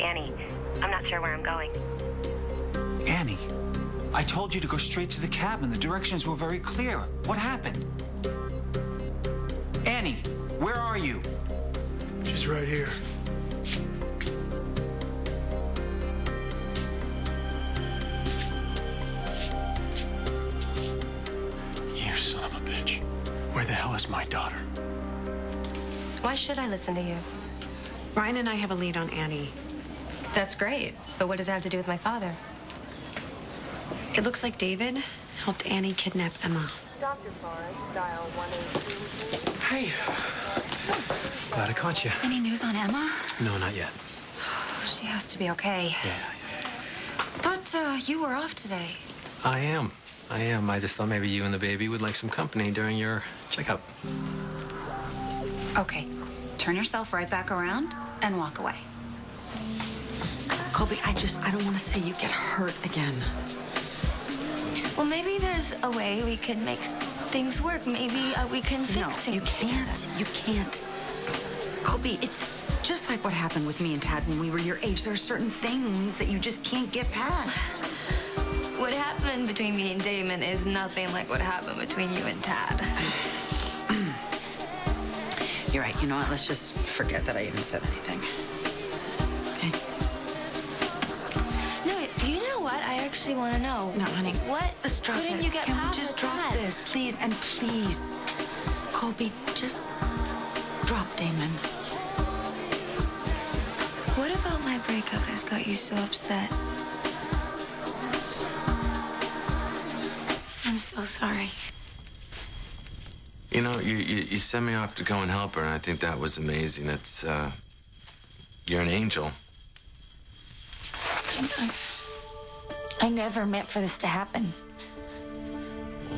Annie. I'm not sure where I'm going. Annie, I told you to go straight to the cabin. The directions were very clear. What happened? Annie, where are you? She's right here. You son of a bitch. Where the hell is my daughter? Why should I listen to you? Ryan and I have a lead on Annie. That's great, but what does it have to do with my father? It looks like David helped Annie kidnap Emma. Dr. Forrest, dial 182. Hey. Glad I caught you. Any news on Emma? No, not yet. She has to be okay. Yeah. Thought you were off today. I am. I just thought maybe you and the baby would like some company during your checkup. Okay. Turn yourself right back around and walk away. Colby, I don't want to see you get hurt again. Well, maybe there's a way we can make things work. Maybe we can fix things. No, you can't. You can't. Colby, it's just like what happened with me and Tad when we were your age. There are certain things that you just can't get past. What happened between me and Damon is nothing like what happened between you and Tad. You're right. You know what? Let's just forget that I even said anything. Okay? No, do you know what? I actually want to know. No, honey. What Let's drop couldn't it. you get Can past we just with drop Tad? this, please? And please, Colby, just drop Damon. What about my breakup has got you so upset? I'm so sorry. You know, you sent me off to go and help her, and I think that was amazing. It's, you're an angel. I never meant for this to happen.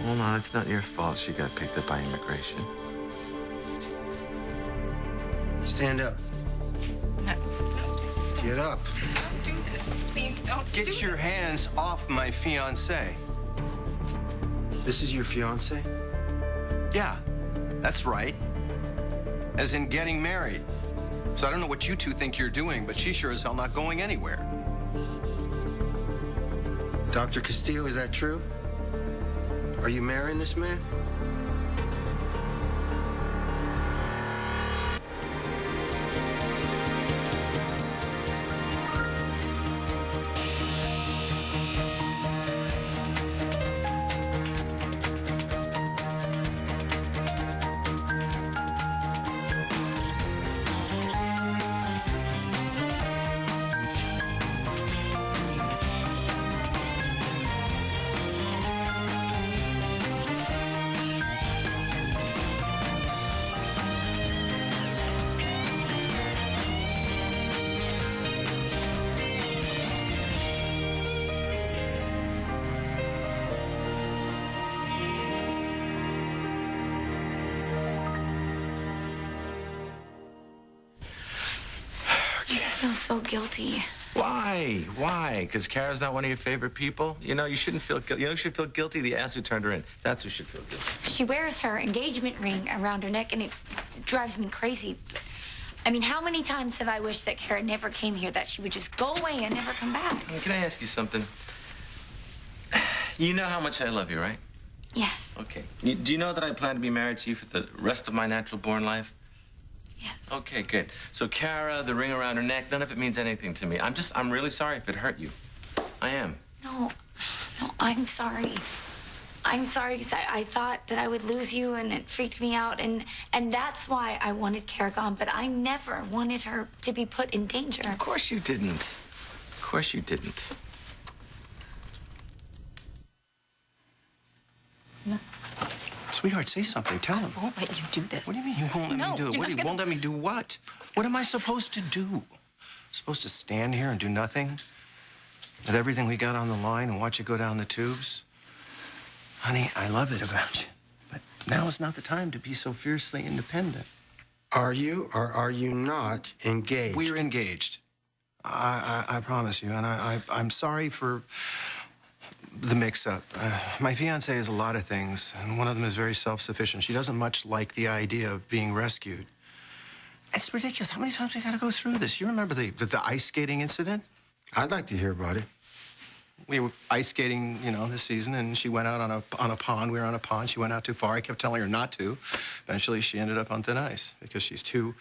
Hold on, it's not your fault she got picked up by immigration. Stand up. No, stop. Get up. Don't do this. Please don't Get your hands off my fiancé. This is your fiancé? Yeah, that's right. As in getting married. So I don't know what you two think you're doing, but she's sure as hell not going anywhere. Dr. Castillo, is that true? Are you marrying this man? I feel so guilty. Why? Why? Because Kara's not one of your favorite people? You know, you shouldn't feel guilty. You know who should feel guilty? The ass who turned her in. That's who should feel guilty. She wears her engagement ring around her neck, and it drives me crazy. I mean, how many times have I wished that Kara never came here, that she would just go away and never come back? Can I ask you something? You know how much I love you, right? Yes. Okay. Do you know that I plan to be married to you for the rest of my natural-born life? Yes. Okay, good. So Kara, the ring around her neck, none of it means anything to me. I'm really sorry if it hurt you. I am. No, I'm sorry. I'm sorry because I thought that I would lose you, and it freaked me out, and that's why I wanted Kara gone, but I never wanted her to be put in danger. Of course you didn't. Of course you didn't. No. Sweetheart, say something. Tell him. I won't let you do this. What do you mean you won't let me do it? You're not Won't let me do what? What am I supposed to do? Supposed to stand here and do nothing? With everything we got on the line and watch it go down the tubes? Honey, I love it about you. But now is not the time to be so fiercely independent. Are you or are you not engaged? We're engaged. I promise you. And I'm sorry for the mix-up. My fiancée is a lot of things, and one of them is very self-sufficient. She doesn't much like the idea of being rescued. It's ridiculous. How many times we got to go through this? You remember the ice skating incident? I'd like to hear about it. We were ice skating, this season, and she went out on a pond. We were on a pond. She went out too far. I kept telling her not to. Eventually, she ended up on thin ice because she's too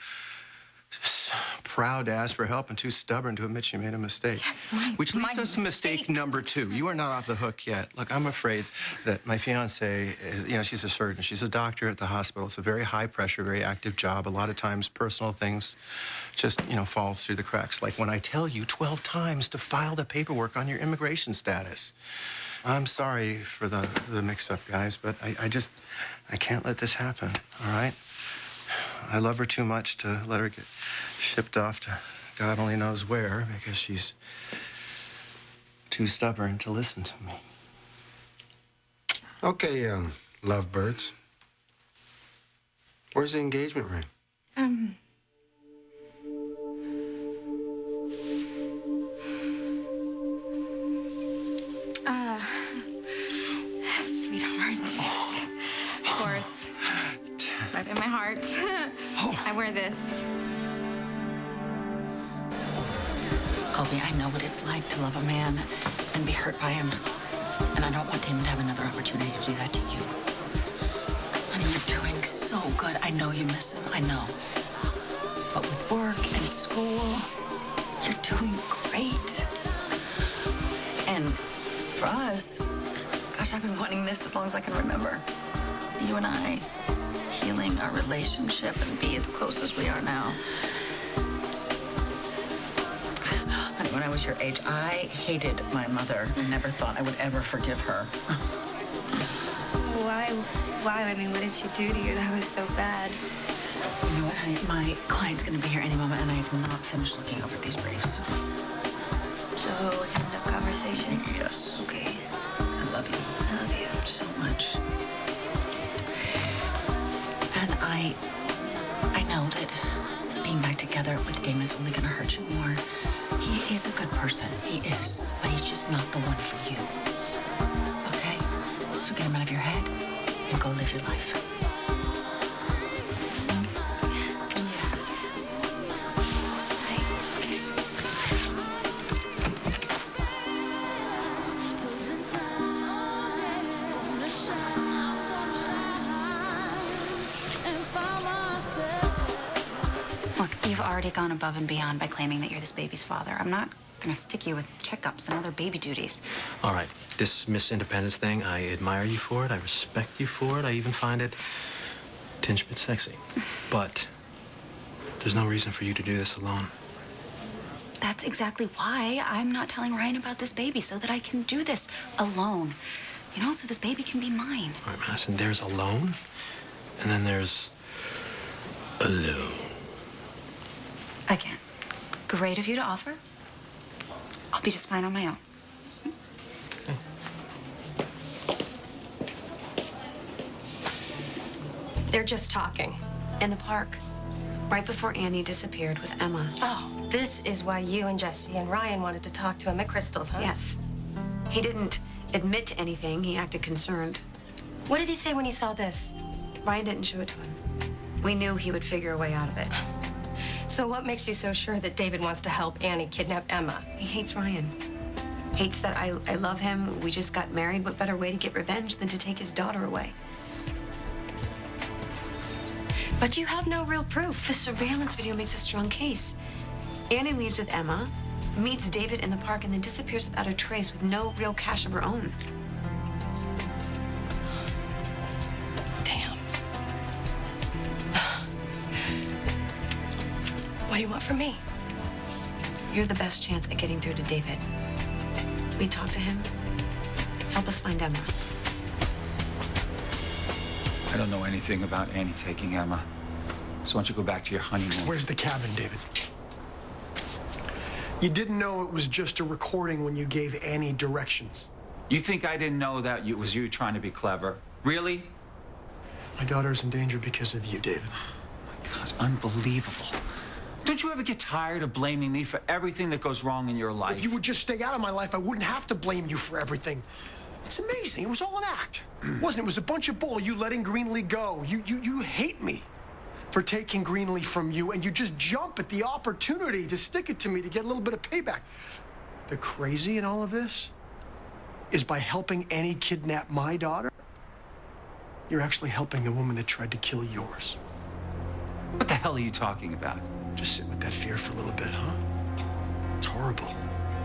proud to ask for help and too stubborn to admit she made a mistake. Yes, Which leads us to mistake number 2. You are not off the hook yet. Look, I'm afraid that my fiancée, she's a surgeon. She's a doctor at the hospital. It's a very high-pressure, very active job. A lot of times, personal things just, fall through the cracks. Like when I tell you 12 times to file the paperwork on your immigration status. I'm sorry for the mix-up, guys, but I can't let this happen, all right? I love her too much to let her get shipped off to God only knows where because she's too stubborn to listen to me. Okay, lovebirds. Where's the engagement ring? Sweetheart. Of course. Right in my heart. I wear this. Colby, I know what it's like to love a man and be hurt by him. And I don't want him to have another opportunity to do that to you. Honey, you're doing so good. I know you miss him. I know. But with work and school, you're doing great. And for us, gosh, I've been wanting this as long as I can remember. You and I healing our relationship and be as close as we are now. Honey, when I was your age, I hated my mother and never thought I would ever forgive her. Why? I mean, what did she do to you that was so bad? You know what, honey? My client's gonna be here any moment, and I have not finished looking over these briefs. So, end of conversation? Yes. Okay. I love you. I love you. So much. And I know that being back together with Damon is only gonna hurt you more. He is a good person. He is. But he's just not the one for you. Okay? So get him out of your head and go live your life. Look, you've already gone above and beyond by claiming that you're this baby's father. I'm not gonna stick you with checkups and other baby duties. All right, this Miss Independence thing, I admire you for it. I respect you for it. I even find it a tinge bit sexy. But there's no reason for you to do this alone. That's exactly why I'm not telling Ryan about this baby, so that I can do this alone. So this baby can be mine. All right, Madison, there's alone, and then there's alone. Again, great of you to offer. I'll be just fine on my own. They're just talking. In the park, right before Annie disappeared with Emma. Oh, this is why you and Jesse and Ryan wanted to talk to him at Crystal's, huh? Yes. He didn't admit to anything. He acted concerned. What did he say when he saw this? Ryan didn't show it to him. We knew he would figure a way out of it. So what makes you so sure that David wants to help Annie kidnap Emma? He hates Ryan. Hates that I love him. We just got married. What better way to get revenge than to take his daughter away? But you have no real proof. The surveillance video makes a strong case. Annie leaves with Emma, meets David in the park, and then disappears without a trace with no real cash of her own. Damn. What do you want from me? You're the best chance at getting through to David. We talk to him. Help us find Emma. I don't know anything about Annie taking Emma. So why don't you go back to your honeymoon? Where's the cabin, David? You didn't know it was just a recording when you gave Annie directions. You think I didn't know that it was you trying to be clever? Really? My daughter's in danger because of you, David. Oh my God, unbelievable. Don't you ever get tired of blaming me for everything that goes wrong in your life? If you would just stay out of my life, I wouldn't have to blame you for everything. It's amazing. It was all an act. Wasn't it? It was a bunch of bull. You letting Greenlee go. You hate me. for taking Greenleaf from you, and you just jump at the opportunity to stick it to me to get a little bit of payback. The crazy in all of this is by helping Annie kidnap my daughter, you're actually helping the woman that tried to kill yours. What the hell are you talking about? Just sit with that fear for a little bit, huh? It's horrible,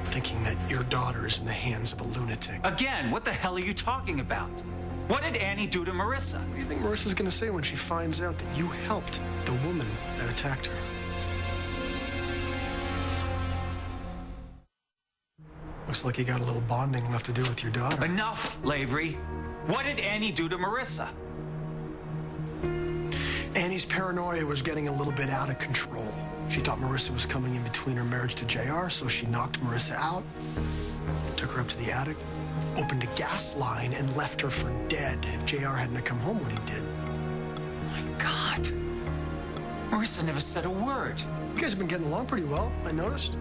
thinking that your daughter is in the hands of a lunatic. Again, what the hell are you talking about? What did Annie do to Marissa? What do you think Marissa's gonna say when she finds out that you helped the woman that attacked her? Looks like you got a little bonding left to do with your daughter. Enough, Lavery. What did Annie do to Marissa? Annie's paranoia was getting a little bit out of control. She thought Marissa was coming in between her marriage to JR, so she knocked Marissa out, took her up to the attic, opened a gas line, and left her for dead if JR hadn't come home when he did. My God. Marissa never said a word. You guys have been getting along pretty well, I noticed.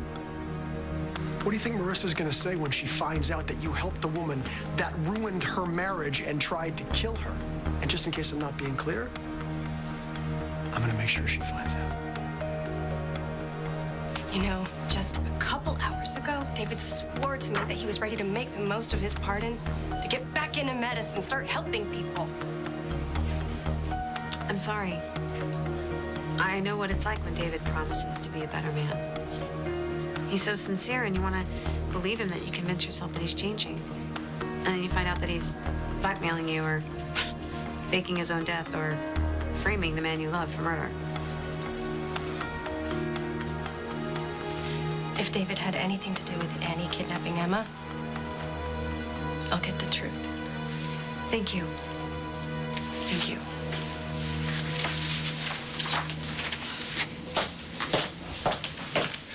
What do you think Marissa's gonna say when she finds out that you helped the woman that ruined her marriage and tried to kill her? And just in case I'm not being clear, I'm gonna make sure she finds out. You know, just a couple hours ago, David swore to me that he was ready to make the most of his pardon, to get back into medicine, start helping people. I'm sorry. I know what it's like when David promises to be a better man. He's so sincere, and you want to believe him that you convince yourself that he's changing. And then you find out that he's blackmailing you or faking his own death or framing the man you love for murder. If David had anything to do with Annie kidnapping Emma, I'll get the truth. Thank you. Thank you.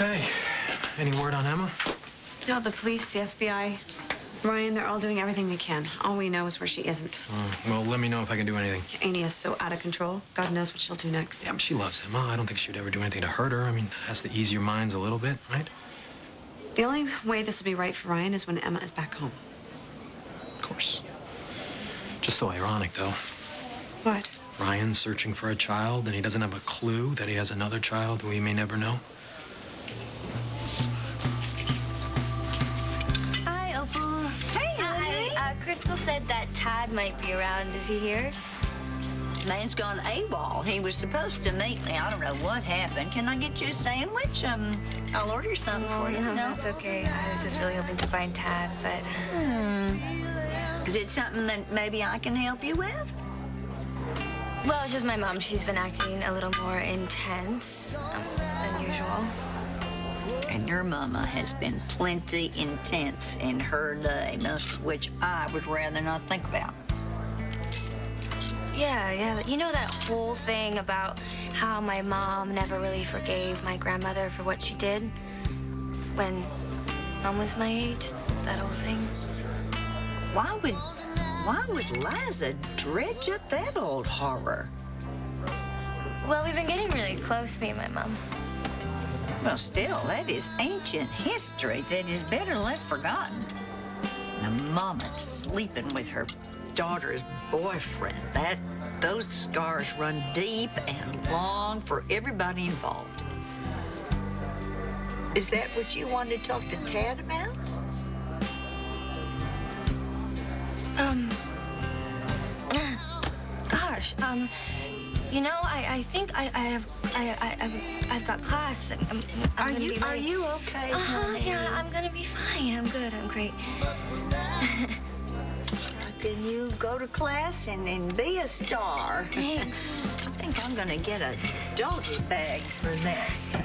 Hey, any word on Emma? No, the police, the FBI, Ryan, they're all doing everything they can. All we know is where she isn't. Well, let me know if I can do anything. Annie is so out of control. God knows what she'll do next. Yeah, but she loves Emma. I don't think she would ever do anything to hurt her. I mean, has to ease your minds a little bit, right? The only way this will be right for Ryan is when Emma is back home. Of course. Just so ironic, though. What? Ryan's searching for a child, and he doesn't have a clue that he has another child who he may never know. Hi, Opal. Hey, honey. Hi. Crystal said that Tad might be around. Is he here? Man's gone AWOL. He was supposed to meet me. I don't know what happened. Can I get you a sandwich? I'll order something for you. No, that's okay. I was just really hoping to find Tad, but... Is it something that maybe I can help you with? Well, it's just my mom. She's been acting a little more intense than usual. And your mama has been plenty intense in her day, most of which I would rather not think about. Yeah. You know that whole thing about how my mom never really forgave my grandmother for what she did when Mom was my age? That whole thing? Why would Liza dredge up that old horror? Well, we've been getting really close, me and my mom. Well, still, that is ancient history that is better left forgotten. The mama sleeping with her daughter's boyfriend. Those scars run deep and long for everybody involved. Is that what you wanted to talk to Tad about? Gosh, you know, I think I've got class. Are you okay, honey? Yeah, I'm gonna be fine. I'm good. I'm great. Can you go to class and be a star? Thanks. I think I'm gonna get a doggy bag for this.